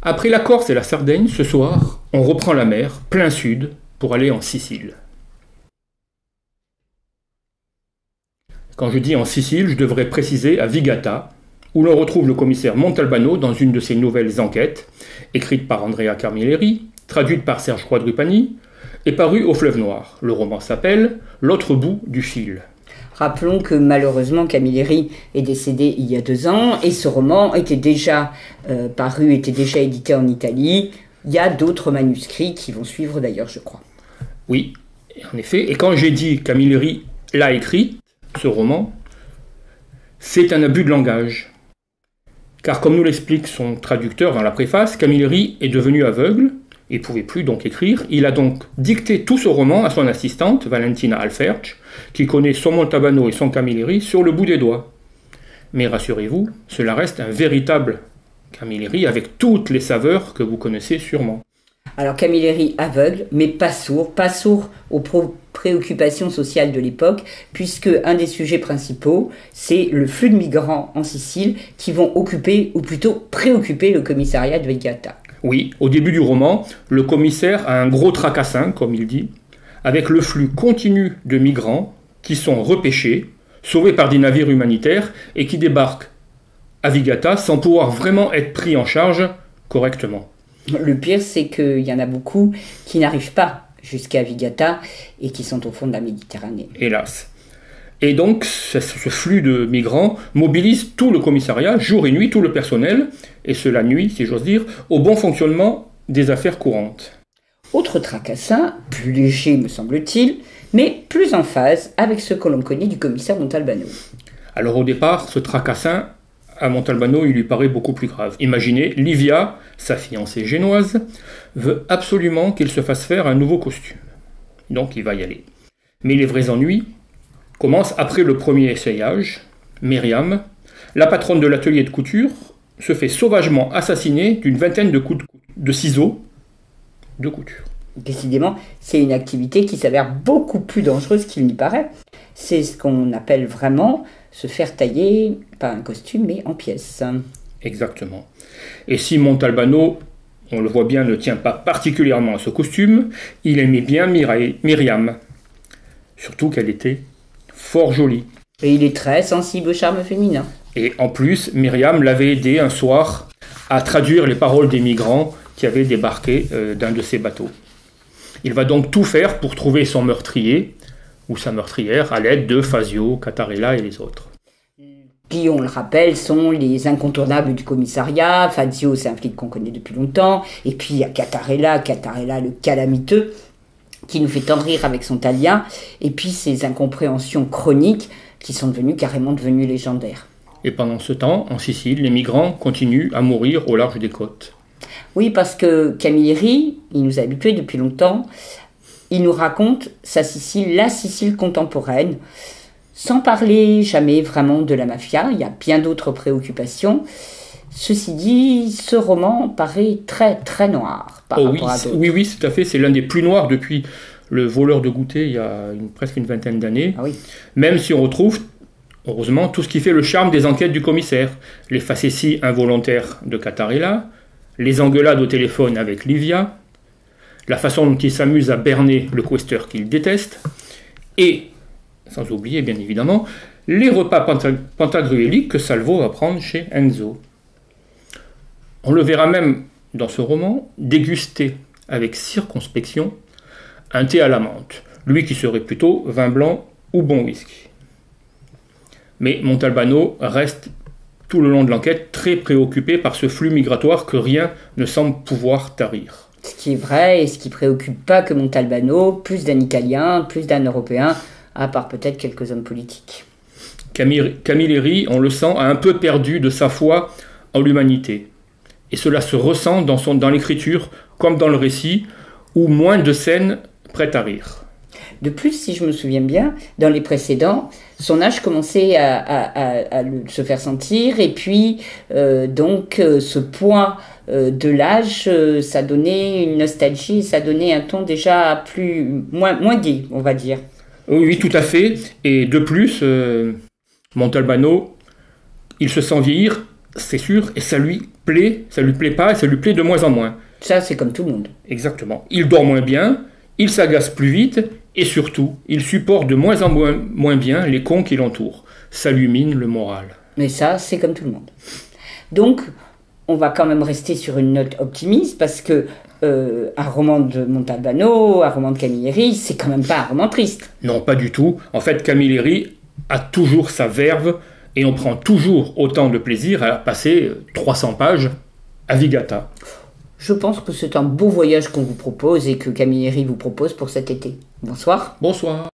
Après la Corse et la Sardaigne, ce soir, on reprend la mer, plein sud, pour aller en Sicile. Quand je dis en Sicile, je devrais préciser à Vigata, où l'on retrouve le commissaire Montalbano dans une de ses nouvelles enquêtes, écrite par Andrea Camilleri, traduite par Serge Quadrupani, et parue au Fleuve Noir. Le roman s'appelle « L'autre bout du fil ». Rappelons que malheureusement Camilleri est décédé il y a 2 ans et ce roman était déjà paru, était déjà édité en Italie. Il y a d'autres manuscrits qui vont suivre d'ailleurs, je crois. Oui, en effet. Et quand j'ai dit Camilleri l'a écrit, ce roman, c'est un abus de langage. Car comme nous l'explique son traducteur dans la préface, Camilleri est devenu aveugle et ne pouvait plus donc écrire. Il a donc dicté tout ce roman à son assistante, Valentina Alferch, qui connaît son Montalbano et son Camilleri sur le bout des doigts. Mais rassurez-vous, cela reste un véritable Camilleri avec toutes les saveurs que vous connaissez sûrement. Alors Camilleri aveugle, mais pas sourd aux préoccupations sociales de l'époque, puisque un des sujets principaux, c'est le flux de migrants en Sicile qui vont occuper, ou plutôt préoccuper, le commissariat de Vigata. Oui, au début du roman, le commissaire a un gros tracassin, comme il dit, avec le flux continu de migrants qui sont repêchés, sauvés par des navires humanitaires et qui débarquent à Vigata sans pouvoir vraiment être pris en charge correctement. Le pire, c'est qu'il y en a beaucoup qui n'arrivent pas jusqu'à Vigata et qui sont au fond de la Méditerranée. Hélas. Et donc, ce flux de migrants mobilise tout le commissariat, jour et nuit, tout le personnel, et cela nuit, si j'ose dire, au bon fonctionnement des affaires courantes. Autre tracassin, plus léger me semble-t-il, mais plus en phase avec ce que l'on connaît du commissaire Montalbano. Alors au départ, ce tracassin, à Montalbano, il lui paraît beaucoup plus grave. Imaginez, Livia, sa fiancée génoise, veut absolument qu'il se fasse faire un nouveau costume. Donc il va y aller. Mais les vrais ennuis commencent après le premier essayage. Myriam, la patronne de l'atelier de couture, se fait sauvagement assassiner d'une vingtaine de coups de ciseaux de couture. Décidément, c'est une activité qui s'avère beaucoup plus dangereuse qu'il n'y paraît. C'est ce qu'on appelle vraiment se faire tailler, pas un costume, mais en pièces. Exactement. Et si Montalbano, on le voit bien, ne tient pas particulièrement à ce costume, il aimait bien Myriam. Surtout qu'elle était fort jolie. Et il est très sensible au charme féminin. Et en plus, Myriam l'avait aidé un soir à traduire les paroles des migrants qui avaient débarqué d'un de ses bateaux. Il va donc tout faire pour trouver son meurtrier ou sa meurtrière à l'aide de Fazio, Cattarella et les autres. Qui, on le rappelle, sont les incontournables du commissariat. Fazio, c'est un flic qu'on connaît depuis longtemps. Et puis il y a Cattarella le calamiteux, qui nous fait tant rire avec son Talien. Et puis ces incompréhensions chroniques qui sont carrément devenues légendaires. Et pendant ce temps, en Sicile, les migrants continuent à mourir au large des côtes. Oui, parce que Camilleri, il nous a habitués depuis longtemps, il nous raconte sa Sicile, la Sicile contemporaine, sans parler jamais vraiment de la mafia. Il y a bien d'autres préoccupations. Ceci dit, ce roman paraît très très noir par rapport à d'autres. Oui, tout à fait. C'est l'un des plus noirs depuis Le voleur de goûter, il y a presque une vingtaine d'années. Ah oui. Même si on retrouve, heureusement, tout ce qui fait le charme des enquêtes du commissaire. Les facéties involontaires de Cattarella, les engueulades au téléphone avec Livia, la façon dont il s'amuse à berner le questeur qu'il déteste, et, sans oublier bien évidemment, les repas pantagruéliques que Salvo va prendre chez Enzo. On le verra même dans ce roman déguster avec circonspection un thé à la menthe, lui qui serait plutôt vin blanc ou bon whisky. Mais Montalbano reste tout le long de l'enquête très préoccupé par ce flux migratoire que rien ne semble pouvoir tarir. Ce qui est vrai et ce qui préoccupe pas que Montalbano, plus d'un Italien, plus d'un Européen, à part peut-être quelques hommes politiques. Camilleri, on le sent, a un peu perdu de sa foi en l'humanité. Et cela se ressent dans l'écriture comme dans le récit, où moins de scènes prêtes à rire. De plus, si je me souviens bien, dans les précédents, son âge commençait à se faire sentir, et puis ce poids de l'âge, ça donnait une nostalgie, ça donnait un ton déjà moins gai, on va dire. Oui, tout à fait. Et de plus, Montalbano, il se sent vieillir, c'est sûr, et ça lui plaît, ça lui plaît pas et ça lui plaît de moins en moins. Ça, c'est comme tout le monde. Exactement. Il dort moins bien, il s'agace plus vite et surtout, il supporte de moins en moins bien les cons qui l'entourent. Ça lui mine le moral. Mais ça, c'est comme tout le monde. Donc, on va quand même rester sur une note optimiste parce que un roman de Montalbano, un roman de Camilleri, c'est quand même pas un roman triste. Non, pas du tout. En fait, Camilleri a toujours sa verve et on prend toujours autant de plaisir à passer 300 pages à Vigata. Je pense que c'est un beau voyage qu'on vous propose et que Camilleri vous propose pour cet été. Bonsoir. Bonsoir.